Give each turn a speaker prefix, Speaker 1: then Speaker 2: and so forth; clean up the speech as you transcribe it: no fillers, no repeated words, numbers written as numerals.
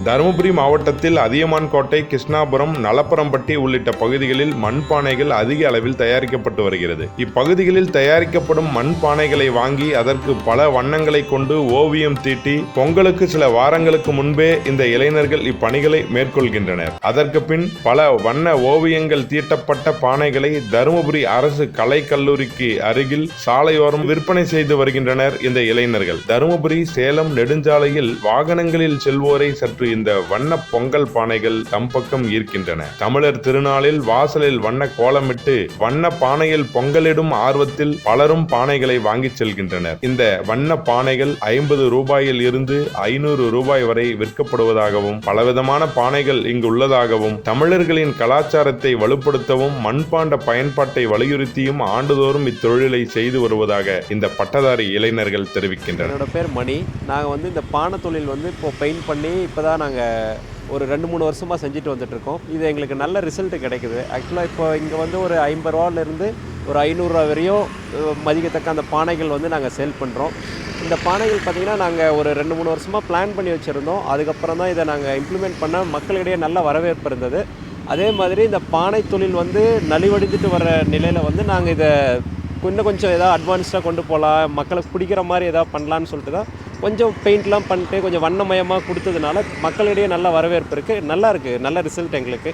Speaker 1: தருமபுரி மாவட்டத்தில் அதியமான் கோட்டை, கிருஷ்ணாபுரம், நலப்பரம்பட்டி உள்ளிட்ட பகுதிகளில் மண்பானைகள் அதிக அளவில் தயாரிக்கப்பட்டு வருகிறது. இப்பகுதிகளில் தயாரிக்கப்படும் மண்பானைகளை வாங்கி அதற்கு பல வண்ணங்களை கொண்டு ஓவியம் தீட்டி பொங்கலுக்கு சில வாரங்களுக்கு முன்பே இந்த இளைஞர்கள் இப்பணிகளை மேற்கொள்கின்றனர். அதற்கு பின் பல வண்ண ஓவியங்கள் தீட்டப்பட்ட பானைகளை தருமபுரி அரசு கலைக்கல்லூரிக்கு அருகில் சாலையோரம் விற்பனை செய்து வருகின்றனர் இந்த இளைஞர்கள். தருமபுரி சேலம் நெடுஞ்சாலையில் வாகனங்களில் செல்வோரை சற்று இந்த வண்ண பொங்கல் பானைகள் தம் பக்கம் ஈர்க்கின்றன. தமிழர் திருநாளில் வாசலில் வண்ண கோலமிட்டு வண்ண பானையில் பொங்கலிடும் ஆர்வத்தில் பலரும் பானைகளை வாங்கி செல்கின்றனர். இந்த வண்ண பானைகள் 50 ரூபாயில் இருந்து 500 ரூபாய் வரை விற்கப்படுவதாகவும் பலவிதமான பானைகள் இங்கு உள்ளதாகவும் தமிழர்களின் கலாச்சாரத்தை வலுப்படுத்தவும் மண்பாண்ட பயன்பாட்டை வலியுறுத்தியும் ஆண்டுதோறும் இத்தொழிலை செய்து வருவதாக இந்த பட்டதாரி இளைஞர்கள் தெரிவிக்கின்றனர்.
Speaker 2: என்னோட பேர் மணி. நாங்கள் இந்த பானை தொழில் இப்போ பெயிண்ட் பண்ணி இப்போதான் நாங்கள் ஒரு 2-3 வருஷமாக செஞ்சுட்டு வந்துட்டுருக்கோம். இது எங்களுக்கு நல்ல ரிசல்ட்டு கிடைக்குது. ஆக்சுவலாக இப்போ இங்கே ஒரு 50 ரூபாயிலிருந்து ஒரு 500 ரூபா வரையும் மதிக்கத்தக்க அந்த பானைகள் நாங்கள் சேல் பண்ணுறோம். இந்த பானைகள் பார்த்திங்கன்னா நாங்கள் ஒரு 2-3 வருஷமாக பிளான் பண்ணி வச்சுருந்தோம். அதுக்கப்புறம் தான் இதை நாங்கள் இம்ப்ளிமெண்ட் பண்ண மக்களிடையே நல்ல வரவேற்பு இருந்தது. அதே மாதிரி இந்த பானை தொழில் நலிவடைந்துட்டு வர நிலையில் நாங்கள் இதை இன்னும் கொஞ்சம் ஏதாவது அட்வான்ஸ்டாக கொண்டு போகலாம், மக்களுக்கு பிடிக்கிற மாதிரி ஏதாவது பண்ணலான்னு சொல்லிட்டு தான் கொஞ்சம் பெயிண்ட்லாம் பண்ணிட்டு கொஞ்சம் வண்ணமயமாக கொடுத்ததுனால மக்களிடையே நல்ல வரவேற்பு இருக்குது. நல்லா இருக்குது, நல்ல ரிசல்ட் எங்களுக்கு.